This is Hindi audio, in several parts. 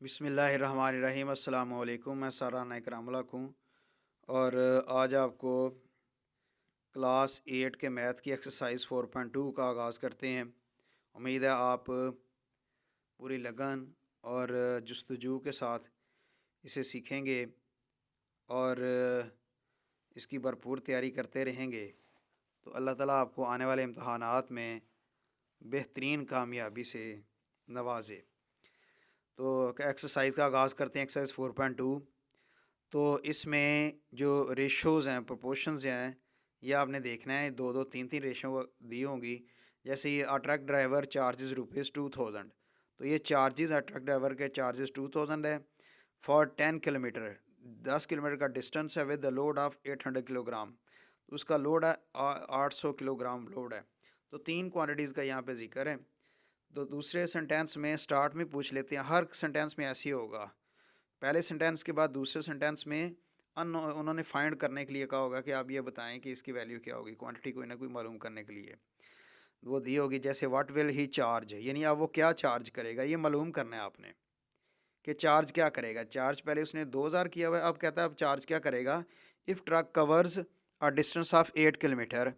बिस्मिल्लाहिर्रहमानिर्रहीम अस्सलामु अलैकुम। मैं साराना इकरामुल्लाह हूँ और आज आपको क्लास 8 के मैथ की एक्सरसाइज 4.2 का आगाज़ करते हैं। उम्मीद है आप पूरी लगन और जुस्तजू के साथ इसे सीखेंगे और इसकी भरपूर तैयारी करते रहेंगे तो अल्लाह ताला आपको आने वाले इम्तहानात में बेहतरीन कामयाबी से नवाजे। तो एक्सरसाइज का आगाज़ करते हैं। एक्सरसाइज 4.2। तो इसमें जो रेशोज़ हैं, प्रोपोर्शंस हैं, ये आपने देखना है। दो दो तीन तीन रेशो दी होंगी। जैसे ये अ ट्रक ड्राइवर चार्जेस ₹2000, तो ये चार्जेस ट्रक ड्राइवर के चार्जेस 2000 है फॉर 10 किलोमीटर। 10 किलोमीटर का डिस्टेंस है with the load of 800 kilogram. तो उसका लोड है 800 किलोग्राम लोड है। तो तीन क्वांटिटीज़ का यहाँ पे जिक्र है। तो दूसरे सेंटेंस में स्टार्ट में पूछ लेते हैं। हर सेंटेंस में ऐसे ही होगा। पहले सेंटेंस के बाद दूसरे सेंटेंस में उन्होंने फाइंड करने के लिए कहा होगा कि आप ये बताएं कि इसकी वैल्यू क्या होगी। क्वांटिटी कोई ना कोई मालूम करने के लिए वो दी होगी। जैसे व्हाट विल ही चार्ज, यानी अब वो क्या चार्ज करेगा, ये मालूम करना है आपने कि चार्ज क्या करेगा। चार्ज पहले उसने 2000 किया हुआ है, अब कहता है अब चार्ज क्या करेगा। If truck covers a distance of 8 kilometre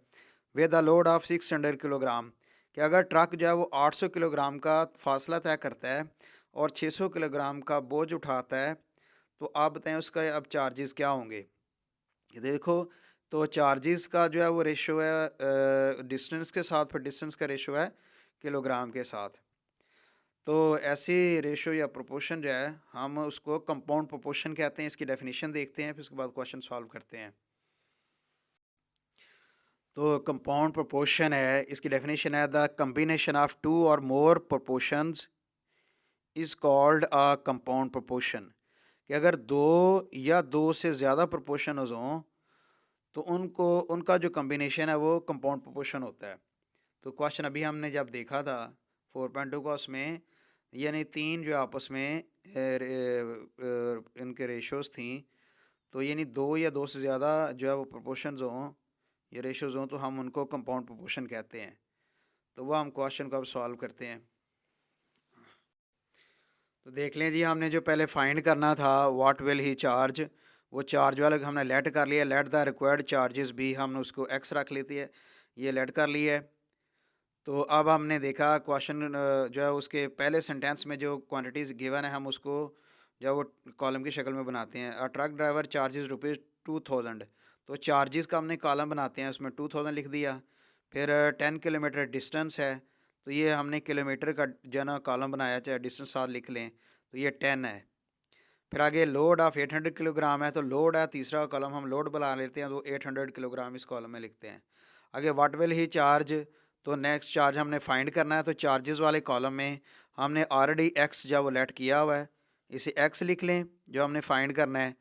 with a load of 600 kilogram, कि अगर ट्रक जो है वो 800 किलोग्राम का फासला तय करता है और 600 किलोग्राम का बोझ उठाता है, तो आप बताएं उसका अब चार्जेस क्या होंगे। ये देखो, तो चार्जेस का जो है वो रेशो है डिस्टेंस के साथ, फिर डिस्टेंस का रेशो है किलोग्राम के साथ। तो ऐसी रेशो या प्रोपोर्शन जो है हम उसको कंपाउंड प्रोपोर्शन कहते हैं। इसकी डेफिनेशन देखते हैं, फिर उसके बाद क्वेश्चन सॉल्व करते हैं। तो कंपाउंड प्रोपोर्शन है, इसकी डेफिनेशन है द कम्बिनेशन ऑफ टू और more proportions is called a compound proportion. कि अगर दो या दो से ज़्यादा प्रोपोर्शंस हों तो उनको उनका जो कम्बिनेशन है वो कंपाउंड प्रोपोर्शन होता है। तो क्वेश्चन अभी हमने जब देखा था 4.2 का, उसमें यानी तीन जो आपस में इनके रेशोज़ थी, तो यानी दो या दो से ज़्यादा जो है वो प्रोपोर्शंस हों या रेशोज़ हों तो हम उनको कंपाउंड प्रोपोर्शन कहते हैं। तो वह हम क्वेश्चन को अब सॉल्व करते हैं। तो देख लें जी, हमने जो पहले फाइंड करना था व्हाट विल ही चार्ज, वो चार्ज वाले हमने लेट कर लिया। लेट द रिक्वायर्ड चार्जेस भी हमने उसको एक्स रख लेती है, ये लेट कर लिया है। तो अब हमने देखा क्वेश्चन जो है उसके पहले सेंटेंस में जो क्वांटिटीज़ गिवन है हम उसको जो है वो कॉलम की शक्ल में बनाते हैं। अ ट्रक ड्राइवर चार्जेस ₹2000, तो चार्जेस का हमने कॉलम बनाते हैं, उसमें 2000 लिख दिया। फिर 10 किलोमीटर डिस्टेंस है, तो ये हमने किलोमीटर का जो है ना कॉलम बनाया, चाहे डिस्टेंस साथ लिख लें, तो ये 10 है। फिर आगे लोड ऑफ 800 किलोग्राम है, तो लोड है तीसरा कॉलम, हम लोड बना लेते हैं, तो 800 किलोग्राम इस कॉलम में लिखते हैं। आगे व्हाट विल ही चार्ज, तो नेक्स्ट चार्ज हमने फाइंड करना है, तो चार्जेस वाले कॉलम में हमने ऑलरेडी एक्स जो वो लेट किया हुआ है, इसे एक्स लिख लें जो हमने फाइंड करना है।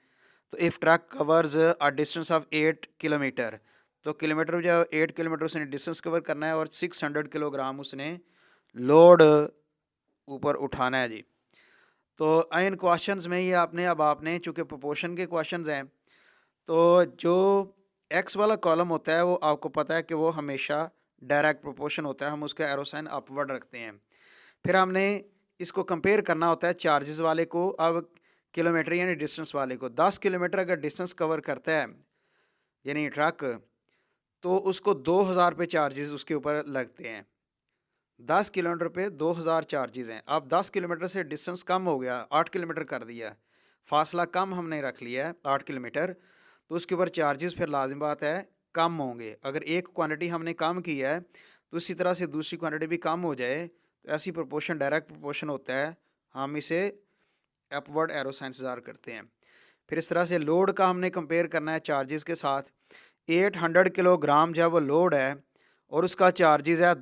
तो if truck covers a distance of 8 kilometre, तो किलोमीटर जो 8 किलोमीटर उसने डिस्टेंस कवर करना है और 600 किलोग्राम उसने लोड ऊपर उठाना है जी। तो इन क्वेश्चंस में ये आपने चूँकि प्रोपोर्शन के क्वेश्चंस हैं, तो जो एक्स वाला कॉलम होता है वो आपको पता है कि वो हमेशा डायरेक्ट प्रोपोर्शन होता है, हम उसका एरो साइन अपवर्ड रखते हैं। फिर हमने इसको कंपेयर करना होता है चार्जेस वाले को, अब किलोमीटर यानी डिस्टेंस वाले को। 10 किलोमीटर अगर डिस्टेंस कवर करता है यानी ट्रक, तो उसको 2000 रुपये चार्जेस उसके ऊपर लगते हैं। 10 किलोमीटर पे 2000 चार्जेस हैं। अब 10 किलोमीटर से डिस्टेंस कम हो गया, 8 किलोमीटर कर दिया, फासला कम हमने रख लिया है 8 किलोमीटर, तो उसके ऊपर चार्जेस फिर लाजिम बात है कम होंगे। अगर एक क्वांटिटी हमने कम की है तो इसी तरह से दूसरी क्वांटिटी भी कम हो जाए, तो ऐसी प्रोपोर्शन डायरेक्ट प्रोपोर्शन होता है, हम इसे अपवर्ड एरो साइन से ज़ाहिर करते हैं। फिर इस तरह से लोड का हमने कंपेयर करना है चार्जेस के साथ। 800 किलोग्राम जो है वो लोड है और उसका चार्जेस है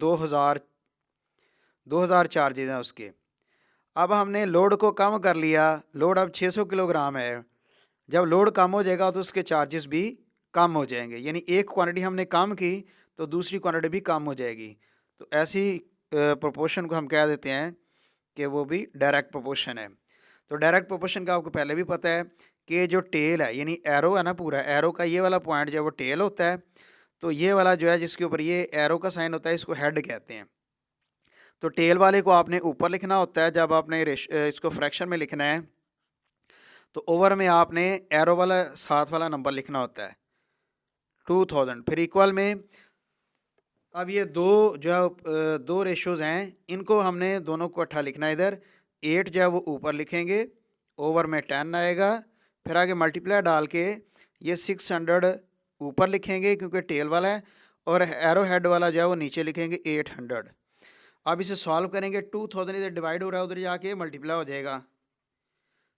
2000 चार्जेस हैं उसके। अब हमने लोड को कम कर लिया, लोड अब 600 किलोग्राम है। जब लोड कम हो जाएगा तो उसके चार्जेस भी कम हो जाएंगे, यानी एक क्वांटिटी हमने कम की तो दूसरी क्वांटिटी भी कम हो जाएगी। तो ऐसी प्रोपोर्शन को हम कह देते हैं कि वो भी डायरेक्ट प्रोपोर्शन है। तो डायरेक्ट प्रोपोर्शन का आपको पहले भी पता है कि जो टेल है यानी एरो है ना, पूरा एरो का ये वाला पॉइंट जो है वो टेल होता है। तो ये वाला जो है जिसके ऊपर ये एरो का साइन होता है इसको हेड कहते हैं। तो टेल वाले को आपने ऊपर लिखना होता है। जब आपने इसको फ्रैक्शन में लिखना है तो ओवर में आपने एरो वाला साथ वाला नंबर लिखना होता है 2000। फिर इक्वल में अब ये दो रेशोज़ हैं, इनको हमने दोनों को इकट्ठा लिखना है। इधर 8 जो है वो ऊपर लिखेंगे, ओवर में 10 आएगा, फिर आगे मल्टीप्लाई डाल के ये 600 ऊपर लिखेंगे क्योंकि टेल वाला है, और एरो हेड वाला जो है वो नीचे लिखेंगे 800। अब इसे सॉल्व करेंगे, 2000 इधर डिवाइड हो रहा है, उधर जाके मल्टीप्लाई हो जाएगा।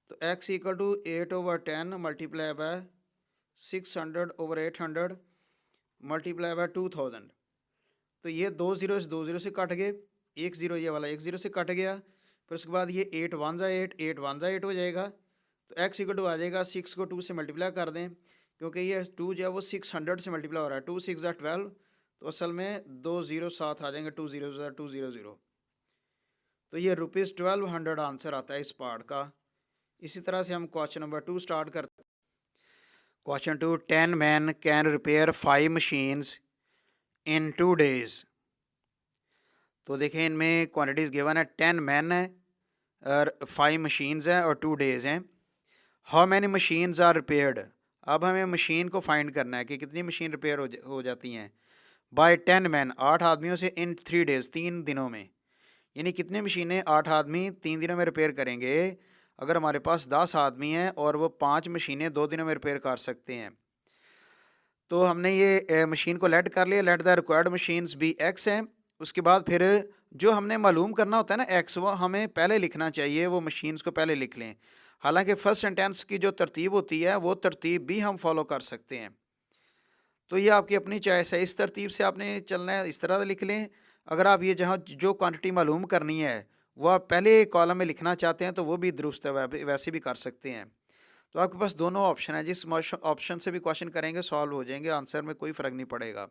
तो x equal to 8/10 multiply by 600/800 multiply by 2000। तो ये 2 0 से कट गए, 1 0 ये वाला 1 0 से कट गया। फिर उसके बाद ये 8 1 8 8 1 8 हो जाएगा। तो x इक्वल टू आ जाएगा, 6 को 2 से मल्टीप्लाई कर दें क्योंकि ये 2 जो है वो 600 से मल्टीप्लाई हो रहा है। 2 6 12, तो असल में 2 0 साथ आ जाएंगे, 2 0 2 0 0। तो ये ₹1200 आंसर आता है इस पार्ट का। इसी तरह से हम क्वेश्चन नंबर 2 स्टार्ट करते हैं। Question 2, 10 men can repair 5 machines in 2 days। तो देखें इनमें क्वांटिटीज़ गिवन है, 10 मैन है और 5 मशीन्स हैं और 2 days हैं। How many machines are repaired. अब हमें मशीन को फाइंड करना है कि कितनी मशीन रिपेयर हो जाती हैं बाय 10 मैन, 8 आदमियों से, इन 3 days 3 दिनों में। यानी कितनी मशीनें 8 आदमी 3 दिनों में रिपेयर करेंगे। अगर हमारे पास 10 आदमी हैं और वो 5 मशीनें 2 दिनों में रिपेयर कर सकते हैं, तो हमने ये मशीन को लेट कर लिया। Let the required machines be X हैं। उसके बाद फिर जो हमने मालूम करना होता है ना एक्स, वो हमें पहले लिखना चाहिए, वो मशीन्स को पहले लिख लें। हालांकि फर्स्ट सेंटेंस की जो तरतीब होती है वो तरतीब भी हम फॉलो कर सकते हैं। तो ये आपकी अपनी चॉइस है, इस तरतीब से आपने चलना है, इस तरह लिख लें। अगर आप ये जहाँ जो क्वांटिटी मालूम करनी है वो आप पहले कॉलम में लिखना चाहते हैं तो वो भी दुरुस्त है, वैसे भी कर सकते हैं। तो आपके पास दोनों ऑप्शन है, जिस ऑप्शन से भी क्वेश्चन करेंगे सॉल्व हो जाएंगे, आंसर में कोई फ़र्क नहीं पड़ेगा।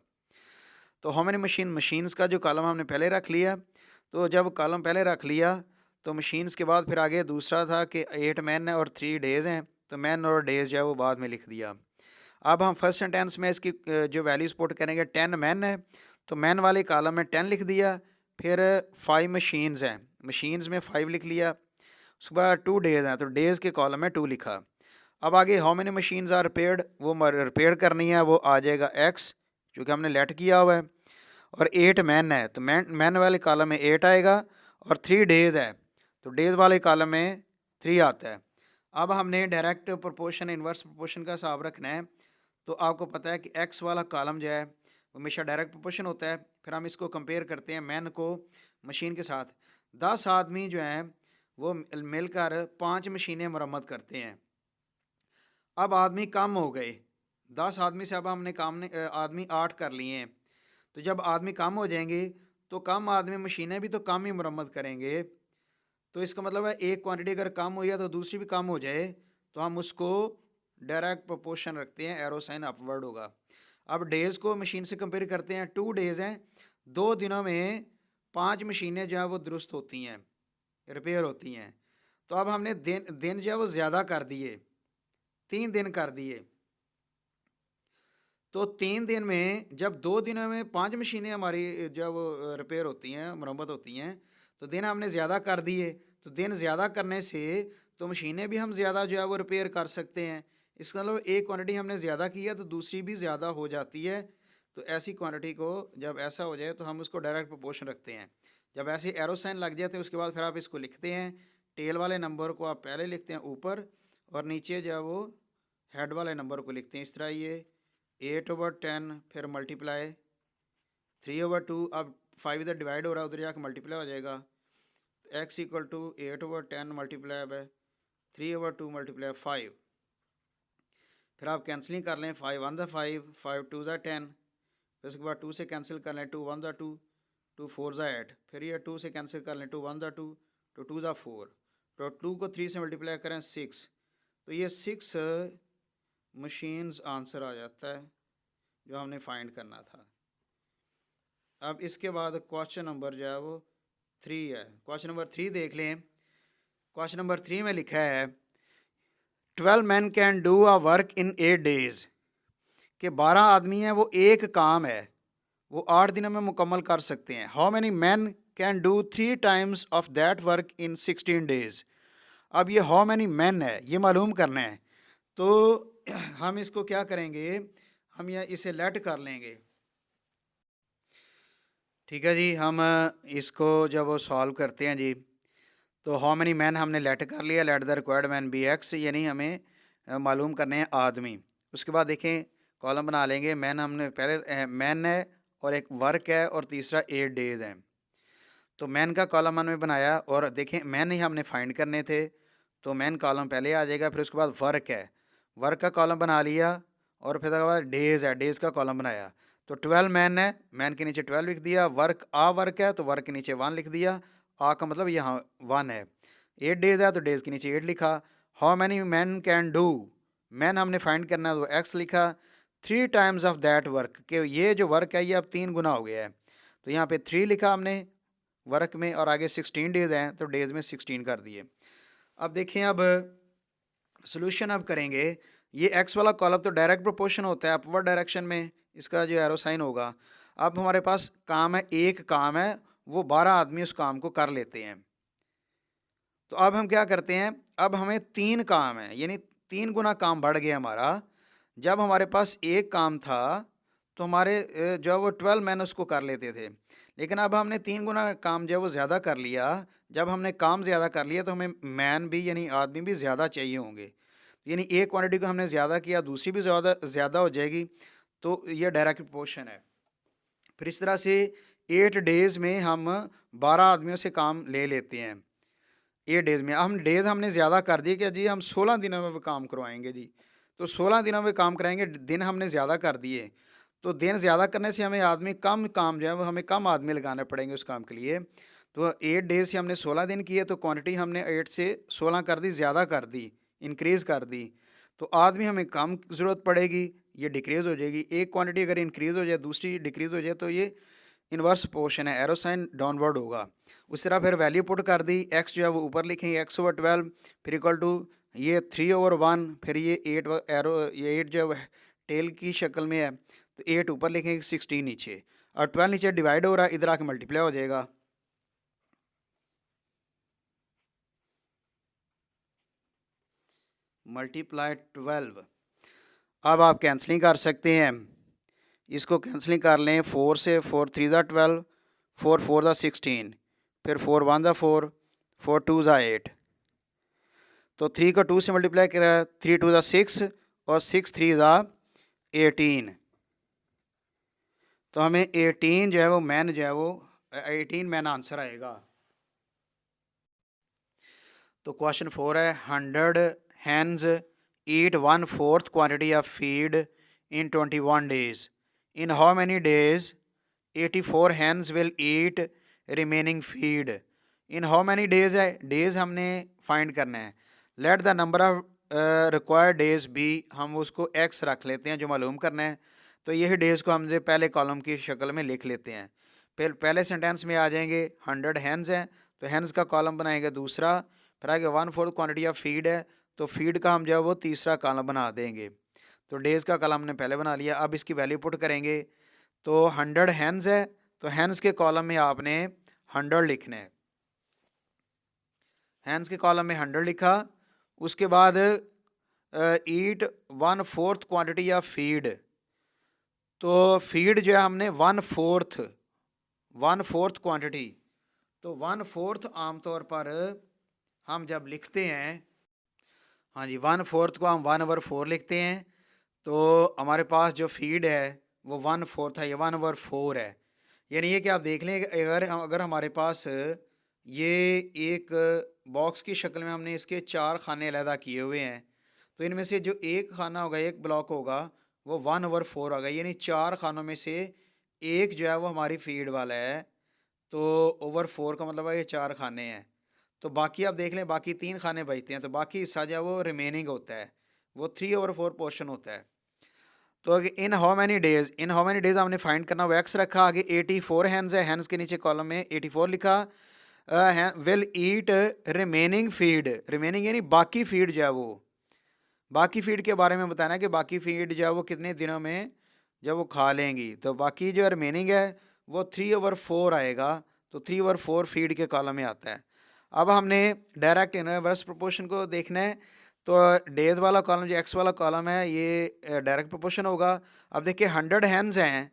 तो हाउ मेनी मशीन्स का जो कॉलम हमने पहले रख लिया। तो जब कॉलम पहले रख लिया तो मशीन्स के बाद फिर आगे दूसरा था कि 8 मैन है और 3 डेज़ हैं, तो मैन और डेज़ जो है वो बाद में लिख दिया। अब हम फर्स्ट सेंटेंस में इसकी जो वैल्यूज पुट करेंगे, 10 मैन है तो मैन वाले कॉलम में 10 लिख दिया। फिर 5 मशीन्स हैं, मशीन्स में 5 लिख लिया। उसके बाद 2 डेज़ हैं तो डेज़ के कॉलम में 2 लिखा। अब आगे how many machines are repaired, वो रिपेयर करनी है, वो आ जाएगा एक्स क्योंकि हमने लेट किया हुआ है। और 8 मैन है तो मैन वाले कॉलम में 8 आएगा, और 3 डेज़ है तो डेज़ वाले कॉलम में 3 आता है। अब हमने डायरेक्ट प्रोपोर्शन इन्वर्स प्रोपोर्शन का हिसाब रखना है। तो आपको पता है कि एक्स वाला कॉलम जो है वो हमेशा डायरेक्ट प्रोपोर्शन होता है। फिर हम इसको कंपेयर करते हैं मैन को मशीन के साथ। 10 आदमी जो हैं वो मिलकर 5 मशीनें मरम्मत करते हैं। अब आदमी कम हो गए, 10 आदमी से अब हमने आदमी 8 कर लिए हैं। तो जब आदमी कम हो जाएंगे तो कम आदमी मशीनें भी तो कम ही मरम्मत करेंगे। तो इसका मतलब है एक क्वांटिटी अगर कम हुई है तो दूसरी भी कम हो जाए, तो हम उसको डायरेक्ट प्रोपोर्शन रखते हैं, एरो साइन अपवर्ड होगा। अब डेज़ को मशीन से कंपेयर करते हैं, 2 डेज़ हैं, 2 दिनों में 5 मशीनें जो है वो दुरुस्त होती हैं, रिपेयर होती हैं। तो अब हमने दिन जो है वो ज़्यादा कर दिए, 3 दिन कर दिए। तो 3 दिन में जब 2 दिनों में 5 मशीनें हमारी जो है वो रिपेयर होती हैं, मरम्मत होती हैं, तो दिन हमने ज़्यादा कर दिए। तो दिन ज़्यादा करने से तो मशीनें भी हम ज़्यादा जो है वो रिपेयर कर सकते हैं। इसका मतलब एक क्वांटिटी हमने ज़्यादा की है तो दूसरी भी ज़्यादा हो जाती है। तो ऐसी क्वांटिटी को जब ऐसा हो जाए तो हम उसको डायरेक्ट प्रोपोर्शन रखते हैं। जब ऐसे एरो साइन लग जाते हैं उसके बाद फिर आप इसको लिखते हैं। टेल वाले नंबर को आप पहले लिखते हैं ऊपर, और नीचे जो है वो हेड वाले नंबर को लिखते हैं इस तरह। ये 8/10 फिर मल्टीप्लाई 3/2। अब 5 इधर डिवाइड हो रहा है, उधर जाकर मल्टीप्लाई हो जाएगा। X equal to 8/10 multiply by 3/2 multiply 5। फिर आप कैंसिलिंग कर लें, 5 1 ज़ा 5, 5 2 ज़ा 10। फिर उसके बाद 2 से कैंसिल कर लें, 2 1 ज़ा 2, 2 4 ज़ा 8। फिर ये 2 से कैंसिल कर लें, 2 1 ज़ा 2, 2 ज़ा 4। तो 2 को 3 से मल्टीप्लाई करें 6। तो ये 6 मशीन्स आंसर आ जाता है जो हमने फाइंड करना था। अब इसके बाद क्वेश्चन नंबर जो है वो 3 है। क्वेश्चन नंबर 3 देख लें। क्वेश्चन नंबर 3 में लिखा है 12 man can do a work in 8 days, कि 12 आदमी हैं वो एक काम है वो 8 दिनों में मुकम्मल कर सकते हैं। How many man can do 3 times of that work in 16 days. अब ये हाउ मैनी मैन है ये मालूम करना है, तो हम इसको क्या करेंगे, हम यहाँ इसे लेट कर लेंगे। ठीक है जी, हम इसको जब वो सॉल्व करते हैं जी, तो हाउ मैनी मैन हमने लेट कर लिया, let the required man B x, यानी हमें मालूम करने हैं आदमी। उसके बाद देखें कॉलम बना लेंगे, मैन हमने पहले मैन है और एक वर्क है और तीसरा 8 डेज है। तो मैन का कॉलम हमने बनाया और देखें मैन ही हमने फाइंड करने थे, तो मैन कॉलम पहले आ जाएगा। फिर उसके बाद वर्क है, वर्क का कॉलम बना लिया और फिर उसके बाद डेज़ है, डेज़ का कॉलम बनाया। तो 12 मैन है, मैन के नीचे 12 लिख दिया। वर्क है तो वर्क के नीचे 1 लिख दिया, आ का मतलब यहाँ 1 है। 8 डेज़ है तो डेज़ के नीचे 8 लिखा। How many man can do, man हमने फाइंड करना है तो एक्स लिखा। 3 टाइम्स ऑफ दैट वर्क, कि ये जो वर्क है ये अब 3 गुना हो गया है, तो यहाँ पे 3 लिखा हमने वर्क में और आगे 16 डेज़ हैं तो डेज़ में 16 कर दिए। अब देखें, अब सोल्यूशन अब करेंगे। ये एक्स वाला कॉलम तो डायरेक्ट प्रोपोर्शन होता है अपवर्ड डायरेक्शन में, इसका जो एरो साइन होगा। अब हमारे पास काम है, एक काम है, वो 12 आदमी उस काम को कर लेते हैं। तो अब हम क्या करते हैं, अब हमें 3 काम है, यानी 3 गुना काम बढ़ गया हमारा। जब हमारे पास एक काम था तो हमारे जो वो 12 मैन उसको कर लेते थे, लेकिन अब हमने 3 गुना काम जो वो ज़्यादा कर लिया। जब हमने काम ज़्यादा कर लिया तो हमें मैन भी यानी आदमी भी ज़्यादा चाहिए होंगे, यानी एक क्वांटिटी को हमने ज़्यादा किया दूसरी भी ज़्यादा ज़्यादा हो जाएगी, तो ये डायरेक्ट प्रोपोर्शन है। फिर इस तरह से 8 डेज़ में हम 12 आदमियों से काम ले लेते हैं। 8 डेज़ में हम डेज़ हमने ज़्यादा कर दिए कि जी हम 16 दिनों में वो काम करवाएंगे जी, तो 16 दिनों में काम कराएंगे, दिन हमने ज़्यादा कर दिए। तो दिन ज़्यादा करने से हमें आदमी कम काम जो है वो हमें कम आदमी लगाने पड़ेंगे उस काम के लिए। तो 8 डेज़ से हमने 16 दिन किए, तो क्वांटिटी हमने 8 से 16 कर दी, ज़्यादा कर दी, इंक्रीज़ कर दी। तो आदमी हमें कम ज़रूरत पड़ेगी, ये डिक्रीज़ हो जाएगी। एक क्वांटिटी अगर इंक्रीज़ हो जाए दूसरी डिक्रीज़ हो जाए तो ये इन्वर्स पोर्शन है, एरो साइन डाउनवर्ड होगा। उस तरह फिर वैल्यू पुट कर दी, एक्स जो है वो ऊपर लिखेंगे x/12 फिर इक्वल टू ये 3/1, फिर ये 8 एरो ये 8 जो है टेल की शक्ल में है, तो 8 ऊपर लिखेंगे 16 नीचे, और 12 नीचे डिवाइड हो रहा है, इधर आके मल्टीप्लाई हो जाएगा। मल्टीप्लाई 12। अब आप कैंसलिंग कर सकते हैं, इसको कैंसलिंग कर लें 4 से, 4 3 ज़ा 12, 4 4 ज़ा 16, फिर 4 1 ज़ा 4, 4 2 ज़ा 8। तो 3 को 2 से मल्टीप्लाई करा, 3 2 ज़ा 6 और 6 3 ज़ा 18। तो हमें 18 जो है वो मैन जो है वो 18 मैन आंसर आएगा। तो क्वेश्चन 4 है, 100 hens eat 1/4 quantity of feed in 21 days. In how many days 84 hens will eat remaining feed. In how many days है, डेज हमने फाइंड करना है। Let the number of required days be, हम उसको एक्स रख लेते हैं जो मालूम करना है। तो यही डेज को हम जो पहले कॉलम की शक्ल में लिख लेते हैं। फिर पहले सेंटेंस में आ जाएंगे 100 हैंस हैं, तो हैंस का कॉलम बनाएंगे दूसरा, फिर आगे 1/4 क्वांटिटी ऑफ फीड है, तो फीड का हम जो है वो तीसरा कॉलम बना देंगे। तो डेज़ का कॉलम हमने पहले बना लिया, अब इसकी वैल्यू पुट करेंगे। तो 100 हैंस है, तो हैंस के कॉलम में आपने 100 लिखना है। हैंस के कॉलम में 100 लिखा, उसके बाद ईट 1/4 क्वांटिटी ऑफ फीड। तो फीड जो है हमने 1/4 क्वांटिटी, तो 1/4 आमतौर पर हम जब लिखते हैं, हाँ जी 1/4 को हम 1/4 लिखते हैं, तो हमारे पास जो फीड है वो 1/4 है, ये 1/4 है। यानी ये कि आप देख लें कि अगर हमारे पास ये एक बॉक्स की शक्ल में हमने इसके 4 खाने अलहदा किए हुए हैं, तो इनमें से जो एक खाना होगा, एक ब्लॉक होगा, वो 1/4 होगा, यानी 4 खानों में से एक जो है वो हमारी फीड वाला है। तो ओवर 4 का मतलब है ये 4 खाने हैं, तो बाकी आप देख लें बाकी 3 खाने बचते हैं, तो बाकी हिस्सा जो है वो रिमेनिंग होता है, वो 3/4 पोर्शन होता है। तो इन how many days, in how many days हमने फाइंड करना, वो एक्स रखा, आगे 84 हैंस है, हैंस के नीचे कॉलम में 84 लिखा। Will eat remaining feed, remaining यानी बाकी फीड जो है वो, बाकी फीड के बारे में बताना है कि बाकी फीड जो है वो कितने दिनों में जब वो खा लेंगी। तो बाकी जो रिमेनिंग है वो 3/4 आएगा, तो 3/4 फीड के कॉलम में आता है। अब हमने डायरेक्ट इनवर्स प्रोपोर्शन को देखना है, तो डेज वाला कॉलम जो एक्स वाला कॉलम है ये डायरेक्ट प्रोपोर्शन होगा। अब देखिए 100 हैंड्स हैं,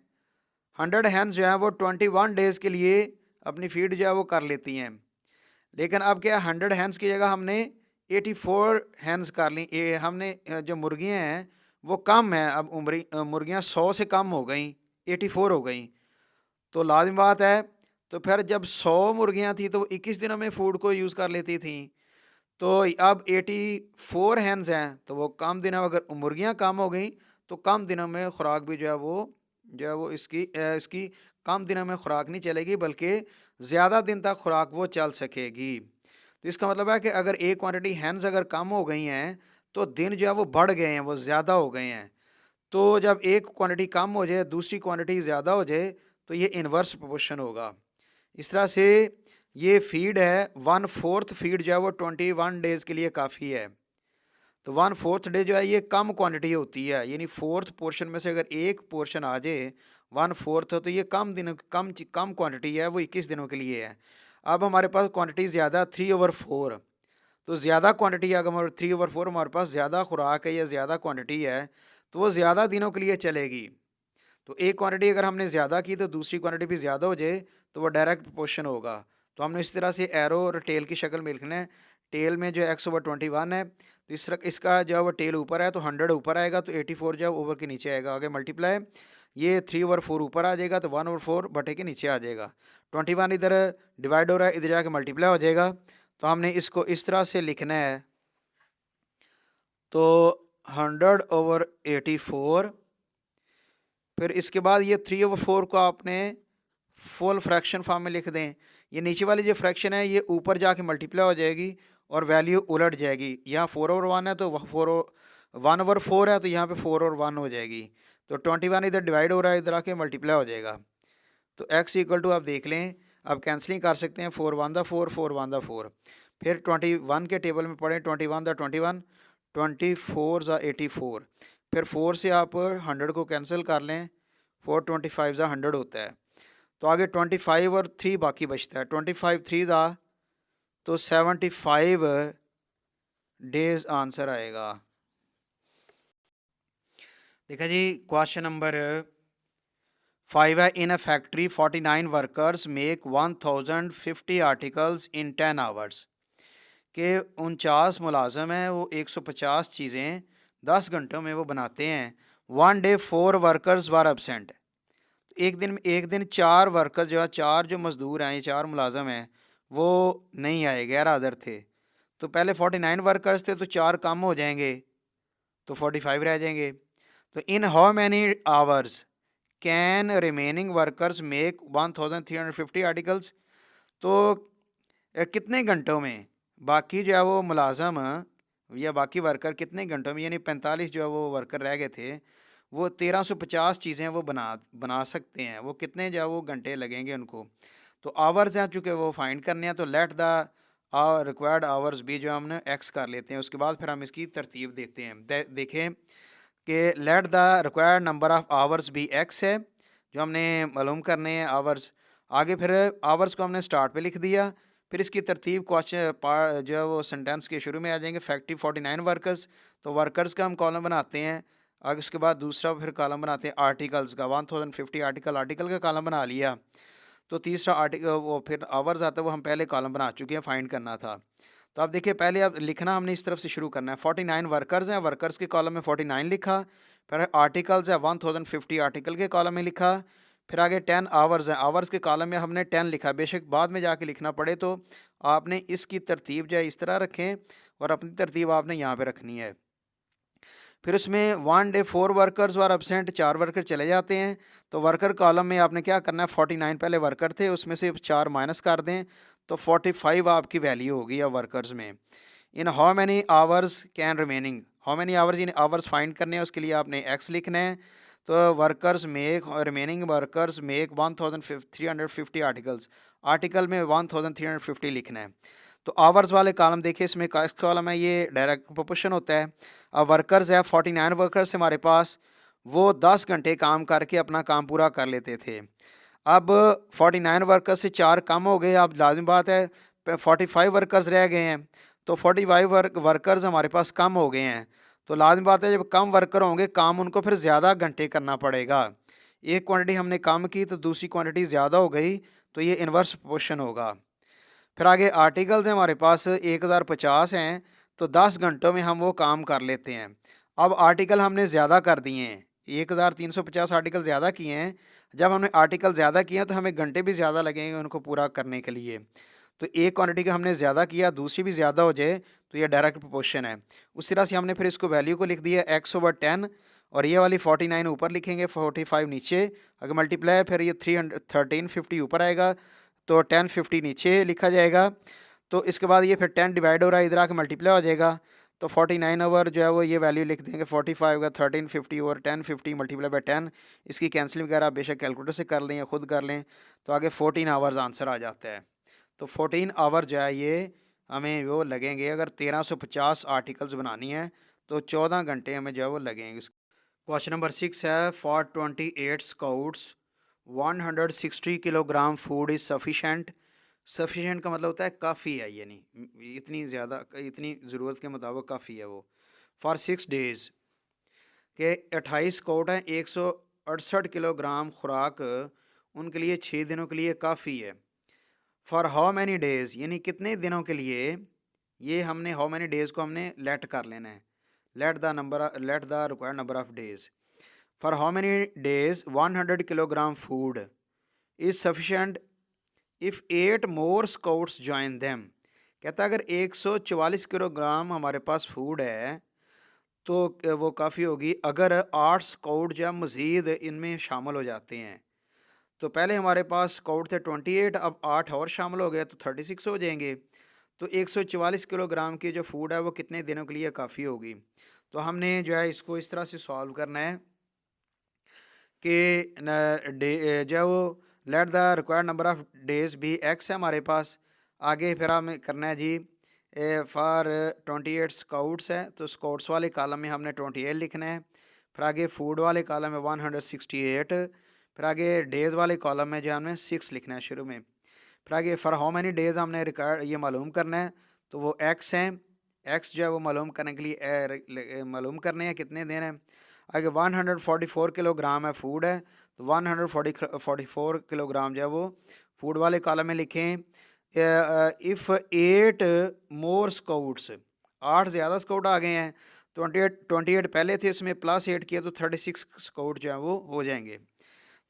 100 हैंड्स जो हैं वो 21 डेज़ के लिए अपनी फीड जो है वो कर लेती हैं। लेकिन अब क्या 100 हैंड्स की जगह हमने 84 हैंड्स कर ली। ये हमने जो मुर्गियाँ हैं वो कम हैं, अब मुर्गियाँ 100 से कम हो गई, 84 हो गई। तो लाज़िम बात है, तो फिर जब 100 मुर्गियाँ थी तो वो 21 दिनों में फूड को यूज़ कर लेती थी। तो अब 84 हैंड्स हैं, तो वो कम दिनों, अगर मुर्गियाँ कम हो गई तो कम दिनों में खुराक भी जो है वो इसकी कम दिनों में खुराक नहीं चलेगी, बल्कि ज़्यादा दिन तक खुराक वो चल सकेगी। तो इसका मतलब है कि अगर एक क्वांटिटी हैंड्स अगर कम हो गई हैं तो दिन जो है वो बढ़ गए हैं, वो ज़्यादा हो गए हैं। तो जब एक क्वांटिटी कम हो जाए, दूसरी क्वांटिटी ज़्यादा हो जाए, तो ये इन्वर्स प्रोपोर्शन होगा। इस तरह से ये फीड है, 1/4 फीड जो है वो 21 डेज़ के लिए काफ़ी है। तो 1/4 डे जो है ये कम क्वांटिटी होती है, यानी फोर्थ पोर्शन में से अगर एक पोर्शन आ जाए 1/4, तो ये कम क्वांटिटी है, वो 21 दिनों के लिए है। अब हमारे पास क्वांटिटी ज़्यादा 3/4, तो ज़्यादा क्वांटिटी अगर हमारे 3/4 हमारे पास ज़्यादा खुराक है या ज़्यादा क्वांटिटी है, तो वो ज़्यादा दिनों के लिए चलेगी। तो एक क्वांटिटी अगर हमने ज़्यादा की तो दूसरी क्वांटिटी भी ज़्यादा हो जाए, तो वो डायरेक्ट प्रोपोर्शन होगा। तो हमने इस तरह से एरो और टेल की शक्ल में लिखना है। टेल में जो x/21 है, तो इसका जो है वो टेल ऊपर है तो 100 ऊपर आएगा, तो 84 जो है ऊपर के नीचे आएगा। आगे मल्टीप्लाई, ये 3/4 ऊपर आ जाएगा तो 1/4 बटे के नीचे आ जाएगा। 21 इधर डिवाइड हो रहा है, इधर जाके मल्टीप्लाई हो जाएगा। तो हमने इसको इस तरह से लिखना है, तो 100/84, फिर इसके बाद ये 3/4 को आपने फुल फ्रैक्शन फॉर्म में लिख दें। ये नीचे वाली जो फ्रैक्शन है ये ऊपर जाके मल्टीप्लाई हो जाएगी और वैल्यू उलट जाएगी। यहाँ 4/1 है तो 1/4 है, तो यहाँ पे 4/1 हो जाएगी। तो 21 इधर डिवाइड हो रहा है, इधर आके मल्टीप्लाई हो जाएगा। तो x इक्वल टू आप देख लें, अब कैंसलिंग कर सकते हैं, 4 1 दा 4, 4 1 दा 4। फिर 21 के टेबल में पढ़ें, 21 दा 21, 24 ज़ा 84। फिर 4 से आप 100 को कैंसिल कर लें, 4 25 ज़ा 100 होता है। तो आगे 25 और 3 बाकी बचता है, 25 3 दा तो 75 डेज आंसर आएगा। देखा जी, क्वेश्चन नंबर 5 है, in a factory 49 workers make 1050 articles in 10 hours. के 49 मुलाजम हैं, वो 150 चीज़ें 10 घंटों में वो बनाते हैं। 1 डे 4 वर्कर्स वर एबसेंट। एक दिन 4 वर्कर जो है, 4 जो मज़दूर हैं, ये 4 मुलाजम हैं, वो नहीं आए, गैर हाज़िर थे। तो पहले 49 वर्कर्स थे तो 4 कम हो जाएंगे, तो 45 रह जाएंगे। तो इन how many hours can remaining workers make 1350 articles. तो कितने घंटों में बाकी जो है वो मुलाजम या बाकी वर्कर कितने घंटों में, यानी 45 जो है वो वर्कर रह गए थे, वो 1350 चीज़ें वो बना सकते हैं। वो कितने जो है वो घंटे लगेंगे उनको। तो आवर्स हैं चूँकि वो फाइंड करने हैं, तो लेट द रिक्वायर्ड आवर्स भी जो हमने एक्स कर लेते हैं। उसके बाद फिर हम इसकी तरतीब देते हैं। देखें कि late the required number of hours भी एक्स है, जो हमने मालूम करने हैं आवर्स। आगे फिर आवर्स को हमने स्टार्ट पे लिख दिया। फिर इसकी तरतीब क्वेश्चन जो है वो सेंटेंस के शुरू में आ जाएंगे। फैक्ट्री 49 वर्कर्स, तो वर्कर्स का हम कॉलम बनाते हैं। आगे उसके बाद दूसरा फिर कॉलम बनाते हैं आर्टिकल्स का, 1050 आर्टिकल का कॉलम बना लिया। तो तीसरा आर्टिकल वो फिर आवर्स आता है, वो हम पहले कॉलम बना चुके हैं, फाइंड करना था। तो अब देखिए, पहले अब लिखना हमने इस तरफ से शुरू करना है। 49 वर्कर्स हैं, वर्कर्स के कॉलम में 49 लिखा। फिर आर्टिकल्स है 1050 आर्टिकल के कॉलम में लिखा। फिर आगे 10 आवर्स हैं, आवर्स के कॉलम में हमने 10 लिखा। बेशक बाद में जाके लिखना पड़े, तो आपने इसकी तरतीब जो है इस तरह रखें और अपनी तरतीब आपने यहाँ पे रखनी है। फिर उसमें 1 डे 4 वर्कर्स वर एब्सेंट, 4 वर्कर चले जाते हैं। तो वर्कर कॉलम में आपने क्या करना है, 49 पहले वर्कर थे, उसमें से 4 माइनस कर दें, तो 45 आपकी वैल्यू होगी या वर्कर्स में। इन how many hours can remaining, how many hours, in hours find करने हैं, उसके लिए आपने एक्स लिखना है। तो workers make, remaining workers make 1350 articles, article में 1350 लिखना है। तो आवर्स वाले कॉलम देखिए, इसमें कॉलम है ये डायरेक्ट प्रोपोर्शन होता है। अब वर्कर्स है 49 वर्कर्स हमारे पास, वो 10 घंटे काम करके अपना काम पूरा कर लेते थे। अब 49 वर्कर्स से 4 कम हो गए, अब लाज़िम बात है 45 वर्कर्स रह गए हैं, तो 45 वर्कर्स हमारे पास कम हो गए हैं। तो लाज़िम बात है जब कम वर्कर होंगे, काम उनको फिर ज़्यादा घंटे करना पड़ेगा। एक क्वांटिटी हमने कम की तो दूसरी क्वांटिटी ज़्यादा हो गई, तो ये इन्वर्स प्रोपोर्शन होगा। फिर आगे आर्टिकल्स हैं हमारे पास 1050 हैं, तो 10 घंटों में हम वो काम कर लेते हैं। अब आर्टिकल हमने ज़्यादा कर दिए हैं, 1350 आर्टिकल ज़्यादा किए हैं। जब हमने आर्टिकल ज़्यादा किए हैं तो हमें घंटे भी ज़्यादा लगेंगे उनको पूरा करने के लिए। तो एक क्वांटिटी का हमने ज़्यादा किया, दूसरी भी ज़्यादा हो जाए, तो ये डायरेक्ट प्रोपोर्शन है। उस तरह से हमने फिर इसको वैल्यू को लिख दिया x/10, और ये वाली 49 ऊपर लिखेंगे, 45 नीचे। अगर मल्टीप्लाई फिर ये 1350 ऊपर आएगा, तो 1050 नीचे लिखा जाएगा। तो इसके बाद ये फिर 10 डिवाइड हो रहा है, इधर आके मल्टीप्लाई हो जाएगा। तो 49 ओवर जो है वो ये वैल्यू लिख देंगे 45 का 1350 ओवर 1050 मल्टीप्लाई बाय 10। इसकी कैंसिलिंग वगैरह आप बेशक कैलकुलेटर से कर लें या खुद कर लें, तो आगे 14 आवर्स आंसर आ जाता है। तो 14 आवर जो है ये हमें वो लगेंगे, अगर 1350 आर्टिकल्स बनानी है तो 14 घंटे हमें जो है वो लगेंगे। क्वेश्चन नंबर 6 है, for 28 scouts 160 kilogram food is sufficient. Sufficient का मतलब होता है काफ़ी है, यानी इतनी ज़्यादा, इतनी ज़रूरत के मुताबिक काफ़ी है वो। फॉर 6 डेज़ के 28 स्काउट हैं, 168 किलोग्राम खुराक उनके लिए 6 दिनों के लिए काफ़ी है। फॉर हाउ मैनी डेज़, यानी कितने दिनों के लिए, ये हमने हाउ मैनी डेज़ को हमने लेट कर लेना है, let the required number of days. For how many days 100 kilogram food is sufficient if 8 more scouts join them. कहता है अगर 144 किलोग्राम हमारे पास फूड है तो वो काफ़ी होगी अगर 8 स्काउट जो है मज़ीद इनमें शामिल हो जाते हैं। तो पहले हमारे पास स्काउट थे 28, अब 8 और शामिल हो गए तो 36 हो जाएंगे। तो 144 किलोग्राम की जो फूड है वो कितने दिनों के लिए काफ़ी होगी। तो हमने जो है इसको इस तरह से सॉल्व करना है कि जो है वो late the required number of days भी एक्स है हमारे पास। आगे फिर हमें करना है जी फॉर 28 स्काउट्स है, तो स्काउट्स वाले कॉलम में हमने 28 लिखना है। फिर आगे फूड वाले कॉलम में 168। फिर आगे डेज़ वाले कॉलम में जो हमें 6 लिखना है शुरू में। फिर आगे फॉर हाउ मैनी डेज़ हमने रिकॉर्ड ये मालूम करना है, तो वो एक्स हैं। एक्स जो है वो मालूम करने के लिए मालूम करने हैं कितने दिन हैं। आगे 144 किलोग्राम है फूड है, तो 144 किलोग्राम जो है वो फूड वाले कॉलम में लिखें। इफ़ 8 मोर स्काउट्स, 8 ज़्यादा स्काउट आ गए हैं, 28 पहले थे, इसमें +8 किया तो 36 स्काउट जो है वो हो जाएंगे।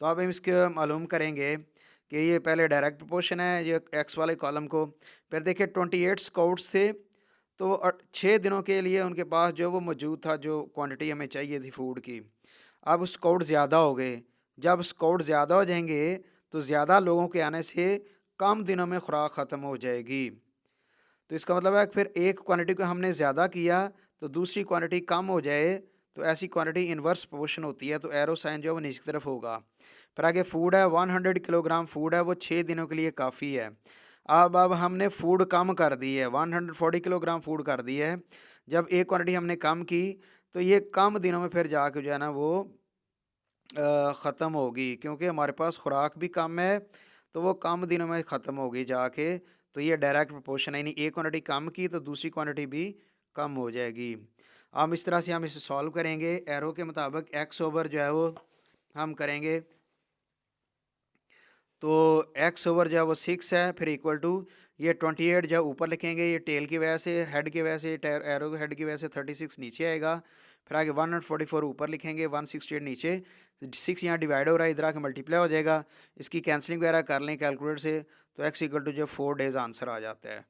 तो अब हम इसके मालूम करेंगे कि ये पहले डायरेक्ट प्रोपोर्शन है ये एक्स वाले कॉलम को। फिर देखिए 28 स्काउट्स थे, तो 6 दिनों के लिए उनके पास जो वो मौजूद था, जो क्वांटिटी हमें चाहिए थी फूड की। अब स्काउट ज़्यादा हो गए, जब स्काउट ज़्यादा हो जाएंगे तो ज़्यादा लोगों के आने से कम दिनों में खुराक ख़त्म हो जाएगी। तो इसका मतलब है कि फिर एक क्वांटिटी को हमने ज़्यादा किया तो दूसरी क्वांटिटी कम हो जाए, तो ऐसी क्वांटिटी इन्वर्स प्रोपोर्शन होती है, तो एरो साइन जो है वो नीचे की तरफ होगा। फिर आगे फूड है 100 किलोग्राम फूड है, वो 6 दिनों के लिए काफ़ी है। अब हमने फूड कम कर दी है, 140 किलोग्राम फूड कर दी है। जब एक क्वांटिटी हमने कम की तो ये कम दिनों में फिर जाके जो है ना वो ख़त्म होगी, क्योंकि हमारे पास खुराक भी कम है, तो वो कम दिनों में ख़त्म होगी जाके। तो ये डायरेक्ट प्रोपोर्शन है, यानी एक क्वांटिटी कम की तो दूसरी क्वांटिटी भी कम हो जाएगी। हम इस तरह से हम इसे सॉल्व करेंगे एरो के मुताबिक। एक्स ओवर जो है वो हम करेंगे, तो एक्स ओवर जो है वो 6 है, फिर इक्वल टू ये 28 जो है ऊपर लिखेंगे, ये टेल की वजह से, हेड की वजह से, एरो के हेड की वजह से 36 नीचे आएगा। फिर आगे 144 ऊपर लिखेंगे, 168 नीचे। 6 यहाँ डिवाइड हो रहा है, इधर आके मल्टीप्लाई हो जाएगा। इसकी कैंसलिंग वगैरह कर लें कैलकुलेटर से, तो एक्स इक्वल टू जो 4 डेज़ आंसर आ जाता है।